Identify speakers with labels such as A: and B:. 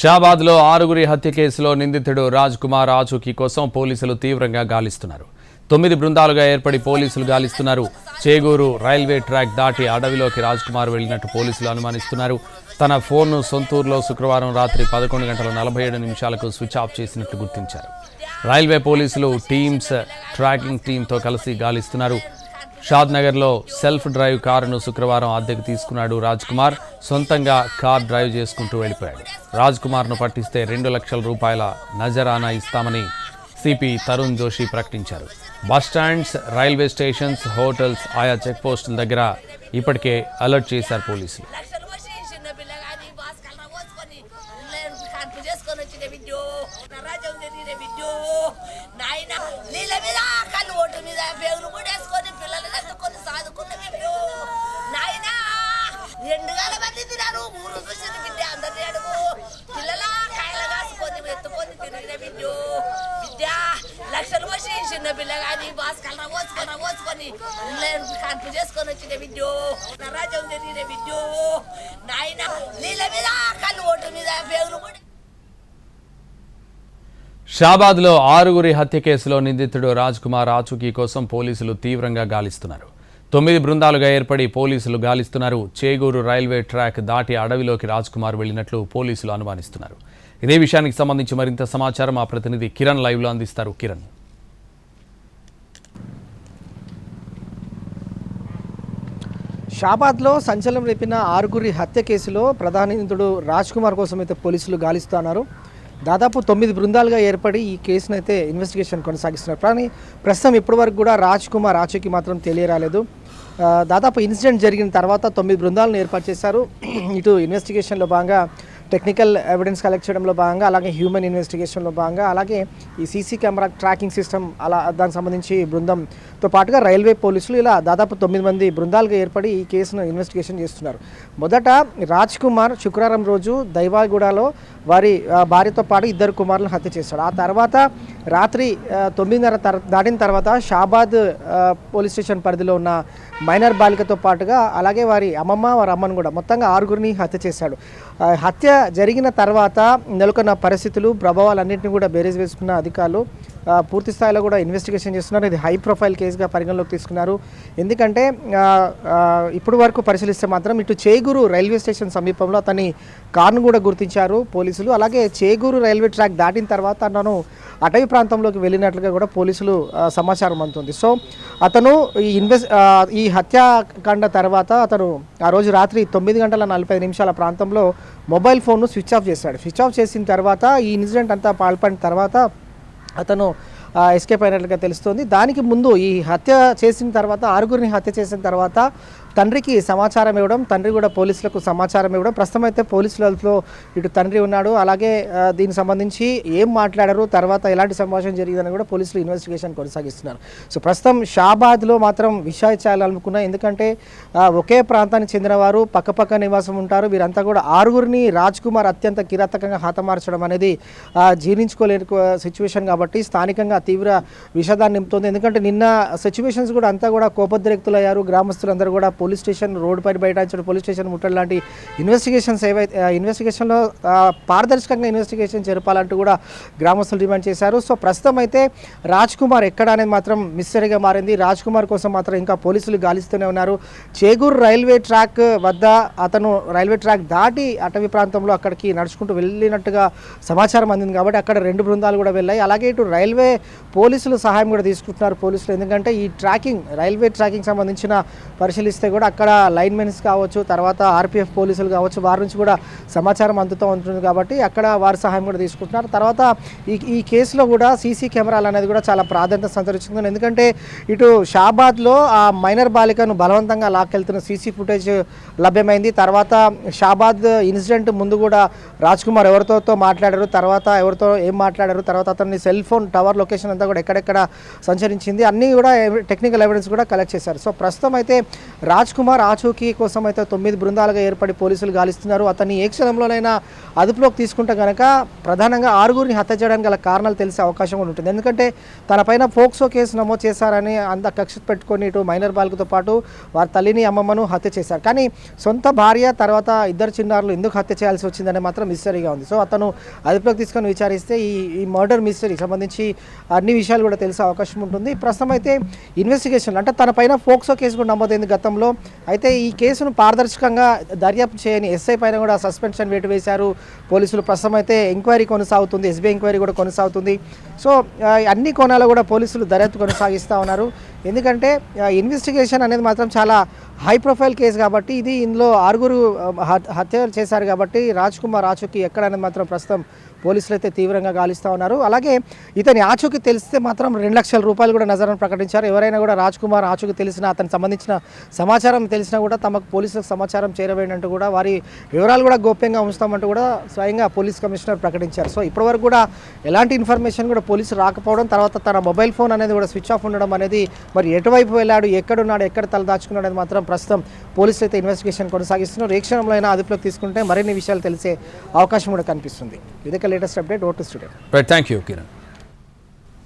A: షాబాద్లో ఆరుగురి హత్య కేసులో నిందితుడు రాజ్ కుమార్ ఆచూకీ కోసం పోలీసులు తీవ్రంగా గాలిస్తున్నారు. 9 బృందాలుగా ఏర్పడి పోలీసులు గాలిస్తున్నారు. చేగూరు రైల్వే ట్రాక్ దాటి అడవిలోకి రాజ్ కుమార్ వెళ్లినట్టు పోలీసులు అనుమానిస్తున్నారు. తన ఫోన్ను సొంతూరులో శుక్రవారం రాత్రి 11:47 స్విచ్ ఆఫ్ చేసినట్లు గుర్తించారు. రైల్వే పోలీసులు టీమ్స్ ట్రాకింగ్ టీంతో కలిసి గాలిస్తున్నారు. షాద్నగర్లో సెల్ఫ్ డ్రైవ్ కారును శుక్రవారం అద్దెకు తీసుకున్నాడు రాజ్ కుమార్. సొంతంగా కార్ డ్రైవ్ చేసుకుంటూ వెళ్ళిపోయాడు. రాజ్ కుమార్ను పట్టిస్తే 2 లక్షల రూపాయల నజరానా ఇస్తామని సిపి తరుణ్ జోషి ప్రకటించారు. బస్టాండ్స్, రైల్వే స్టేషన్స్, హోటల్స్, ఆయా చెక్ పోస్టుల దగ్గర ఇప్పటికే అలర్ట్ చేశారు పోలీసులు.
B: లక్షలు వచ్చి చిన్న పిల్ల కానీ బాస్కల్లా పోసుకొని కనుపు చేసుకొని వచ్చిన విద్యో రాజ్యం జరిగిన విద్యో నాయన నీళ్ళ మీద కళ్ళు ఓటు మీద పేగులు కూడా.
A: షాబాద్లో ఆరుగురి హత్య కేసులో నిందితుడు రాజ్ కుమార్ ఆచూకీ కోసం పోలీసులు తీవ్రంగా గాలిస్తున్నారు. 9 బృందాలుగా ఏర్పడి పోలీసులు గాలిస్తున్నారు. చేగూరు రైల్వే ట్రాక్ దాటి అడవిలోకి రాజ్ కుమార్ వెళ్లినట్లు పోలీసులు అనుమానిస్తున్నారు. ఇదే విషయానికి సంబంధించి మరింత సమాచారం మా ప్రతినిధి కిరణ్ లైవ్లో అందిస్తారు. కిరణ్,
C: షాబాద్లో సంచలనం రేపిన ఆరుగురి హత్య కేసులో ప్రధాన నిందితుడు రాజ్ కుమార్ కోసం అయితే పోలీసులు గాలిస్తున్నారు. దాదాపు 9 బృందాలుగా ఏర్పడి ఈ కేసును అయితే ఇన్వెస్టిగేషన్ కొనసాగిస్తున్నారు. కానీ ప్రస్తుతం ఇప్పటివరకు కూడా రాజ్ కుమార్ ఆచూకీ మాత్రం తెలియరాలేదు. దాదాపు ఇన్సిడెంట్ జరిగిన తర్వాత 9 బృందాలను ఏర్పాటు చేశారు. ఇటు ఇన్వెస్టిగేషన్లో భాగంగా టెక్నికల్ ఎవిడెన్స్ కలెక్ట్ చేయడంలో భాగంగా, అలాగే హ్యూమన్ ఇన్వెస్టిగేషన్లో భాగంగా, అలాగే ఈ సీసీ కెమెరా ట్రాకింగ్ సిస్టమ్ దానికి సంబంధించి బృందంతో పాటుగా రైల్వే పోలీసులు ఇలా దాదాపు 9 మంది బృందాలుగా ఏర్పడి ఈ కేసును ఇన్వెస్టిగేషన్ చేస్తున్నారు. మొదట రాజ్ కుమార్ శుక్రవారం రోజు దైవాగూడలో వారి భార్యతో పాటు 2 కుమారులను హత్య చేశాడు. ఆ తర్వాత రాత్రి 9:30 దాటిన తర్వాత షాబాద్ పోలీస్ స్టేషన్ పరిధిలో ఉన్న మైనర్ బాలికతో పాటుగా అలాగే వారి అమ్మమ్మ, వారి అమ్మను కూడా మొత్తంగా 6గురిని హత్య చేశాడు. హత్య జరిగిన తర్వాత నెలకొన్న పరిస్థితులు, ప్రభావాలన్నింటినీ కూడా బేరీజ్ వేసుకున్న అధికారులు పూర్తి స్థాయిలో కూడా ఇన్వెస్టిగేషన్ చేస్తున్నారు. ఇది హై ప్రొఫైల్ కేసుగా పరిగణలోకి తీసుకున్నారు. ఎందుకంటే ఇప్పుడు వరకు పరిశీలిస్తే మాత్రం ఇటు చేగూరు రైల్వే స్టేషన్ సమీపంలో అతని కారును కూడా గుర్తించారు పోలీసులు. అలాగే చేగూరు రైల్వే ట్రాక్ దాటిన తర్వాత అతను అటవీ ప్రాంతంలోకి వెళ్ళినట్లుగా కూడా పోలీసులు సమాచారం అందుతుంది. సో అతను ఈ హత్యాకాండ తర్వాత అతను ఆ రోజు రాత్రి 9:45 ప్రాంతంలో మొబైల్ ఫోన్ను స్విచ్ ఆఫ్ చేశాడు. స్విచ్ ఆఫ్ చేసిన తర్వాత ఈ ఇన్సిడెంట్ అంతా పాల్పడిన తర్వాత అతను ఎస్కేప్ అయినట్లుగా తెలుస్తుంది. దానికి ముందు ఈ హత్య చేసిన తర్వాత 6గురిని హత్య చేసిన తర్వాత తండ్రికి సమాచారం ఇవ్వడం, తండ్రి కూడా పోలీసులకు సమాచారం ఇవ్వడం. ప్రస్తుతం అయితే పోలీసులతో ఇటు తండ్రి ఉన్నాడు. అలాగే దీనికి సంబంధించి ఏం మాట్లాడారు, తర్వాత ఎలాంటి సంభాషణ జరిగిందని కూడా పోలీసులు ఇన్వెస్టిగేషన్ కొనసాగిస్తున్నారు. సో ప్రస్తుతం షాబాద్లో మాత్రం విషయాచాలనుకున్నా, ఎందుకంటే ఒకే ప్రాంతానికి చెందిన వారు పక్కపక్క నివాసం ఉంటారు. వీరంతా కూడా 6గురిని రాజ్ కుమార్ అత్యంత కిరాతకంగా హతమార్చడం అనేది జీర్ణించుకోలేని సిచ్యువేషన్ కాబట్టి స్థానికంగా తీవ్ర విషాదాన్ని నింపుతోంది. ఎందుకంటే నిన్న సిచ్యువేషన్స్ కూడా అంతా కూడా కోపోద్రిక్తులయ్యారు. గ్రామస్తులందరూ కూడా పోలీస్ స్టేషన్ రోడ్డు పైన బైఠాయించడం, పోలీస్ స్టేషన్ ముట్టడం లాంటి ఇన్వెస్టిగేషన్లో పారదర్శకంగా ఇన్వెస్టిగేషన్ జరపాలంటూ కూడా గ్రామస్తులు డిమాండ్ చేశారు. సో ప్రస్తుతం అయితే రాజ్ కుమార్ ఎక్కడ అనేది మాత్రం మిస్టరీగా మారింది. రాజ్ కుమార్ కోసం మాత్రం ఇంకా పోలీసులు గాలిస్తూనే ఉన్నారు. చేగూరు రైల్వే ట్రాక్ వద్ద అతను రైల్వే ట్రాక్ దాటి అటవీ ప్రాంతంలో అక్కడికి నడుచుకుంటూ వెళ్ళినట్టుగా సమాచారం అందింది కాబట్టి అక్కడ 2 బృందాలు కూడా వెళ్ళాయి. అలాగే ఇటు రైల్వే పోలీసులు సహాయం కూడా తీసుకుంటున్నారు పోలీసులు. ఎందుకంటే ఈ రైల్వే ట్రాకింగ్ సంబంధించిన పరిశీలిస్తే కూడా అక్కడ లైన్మెన్స్ కావచ్చు, తర్వాత ఆర్పిఎఫ్ పోలీసులు కావచ్చు, వారి నుంచి కూడా సమాచారం అందుతూ ఉంటుంది కాబట్టి అక్కడ వారి సహాయం కూడా తీసుకుంటున్నారు. తర్వాత ఈ కేసులో కూడా సీసీ కెమెరాలు అనేది కూడా చాలా ప్రాధాన్యత సంతరించుకుంది. ఎందుకంటే ఇటు షాబాద్లో ఆ మైనర్ బాలికను బలవంతంగా లాక్కెళ్తున్న సీసీ ఫుటేజ్ లభ్యమైంది. తర్వాత షాబాద్ ఇన్సిడెంట్ ముందు కూడా రాజ్ కుమార్ ఎవరితో మాట్లాడారు, తర్వాత ఎవరితో ఏం మాట్లాడారు, తర్వాత అతన్ని సెల్ ఫోన్ టవర్ లొకేషన్ అంతా కూడా ఎక్కడెక్కడ సంచరించింది అన్నీ కూడా టెక్నికల్ ఎవిడెన్స్ కూడా కలెక్ట్ చేశారు. సో ప్రస్తుతం అయితే రాజ్ కుమార్ ఆచూకీ కోసం అయితే 9 బృందాలుగా ఏర్పడి పోలీసులు గాలిస్తున్నారు. అతన్ని ఏ క్షణంలోనైనా అదుపులోకి తీసుకుంటే కనుక ప్రధానంగా 6గురిని హత్య చేయడానికి గల కారణాలు తెలిసే అవకాశం కూడా ఉంటుంది. ఎందుకంటే తనపైన పోక్సో కేసు నమోదు చేశారని అంత కక్ష పెట్టుకొని ఇటు మైనర్ బాలికతో పాటు వారి తల్లిని అమ్మమ్మను హత్య చేశారు. కానీ సొంత భార్య తర్వాత ఇద్దరు చిన్నారులు ఎందుకు హత్య చేయాల్సి వచ్చిందని మాత్రం మిస్టరీగా ఉంది. సో అతను అదుపులోకి తీసుకొని విచారిస్తే ఈ మర్డర్ మిస్టరీ సంబంధించి అన్ని విషయాలు కూడా తెలిసే అవకాశం ఉంటుంది. ప్రస్తుతం అయితే ఇన్వెస్టిగేషన్ అంటే తన పైన పోక్సో కేసు కూడా నమోదైంది గతంలో. అయితే ఈ కేసును పారదర్శకంగా దర్యాప్తు చేయని ఎస్ఐ పైన కూడా సస్పెన్షన్ వేటు వేశారు పోలీసులు. ప్రస్తుతం అయితే ఎంక్వైరీ కొనసాగుతుంది, ఎస్బీఐ ఎంక్వైరీ కూడా కొనసాగుతుంది. సో అన్ని కోణాలు కూడా పోలీసులు దర్యాప్తు కొనసాగిస్తూ ఉన్నారు. ఎందుకంటే ఇన్వెస్టిగేషన్ అనేది మాత్రం చాలా హై ప్రొఫైల్ కేసు కాబట్టి ఇందులో 6గురు హత్యలు చేశారు కాబట్టి రాజ్ కుమార్ ఆచూకీ ఎక్కడనేది మాత్రం ప్రస్తుతం పోలీసులు అయితే తీవ్రంగా గాలిస్తూ ఉన్నారు. అలాగే ఇతని ఆచూకీ తెలిస్తే మాత్రం 2 లక్షల రూపాయలు కూడా నజరాన్ని ప్రకటించారు. ఎవరైనా కూడా రాజ్ కుమార్ ఆచూకీ తెలిసినా అతనికి సంబంధించిన సమాచారం తెలిసినా కూడా తమకు పోలీసులకు సమాచారం చేరవేయంటూ కూడా వారి వివరాలు కూడా గోప్యంగా ఉంచుతామంటూ కూడా స్వయంగా పోలీస్ కమిషనర్ ప్రకటించారు. సో ఇప్పటివరకు కూడా ఎలాంటి ఇన్ఫర్మేషన్ కూడా పోలీసులు రాకపోవడం, తర్వాత తన మొబైల్ ఫోన్ అనేది కూడా స్విచ్ ఆఫ్ ఉండడం అనేది మరి ఎటువైపు వెళ్ళాడు, ఎక్కడున్నాడు, ఎక్కడ తలదాచుకున్నాడు అనేది మాత్రం ప్రస్తుతం పోలీసులు అయితే ఇన్వెస్టిగేషన్ కొనసాగిస్తున్నారు. ఏ క్షణంలో అయినా అదుపులోకి తీసుకుంటే మరిన్ని విషయాలు తెలిసే అవకాశం కూడా కనిపిస్తుంది. ఇదే latest update. Vote studio.
A: Right, thank you Kiran.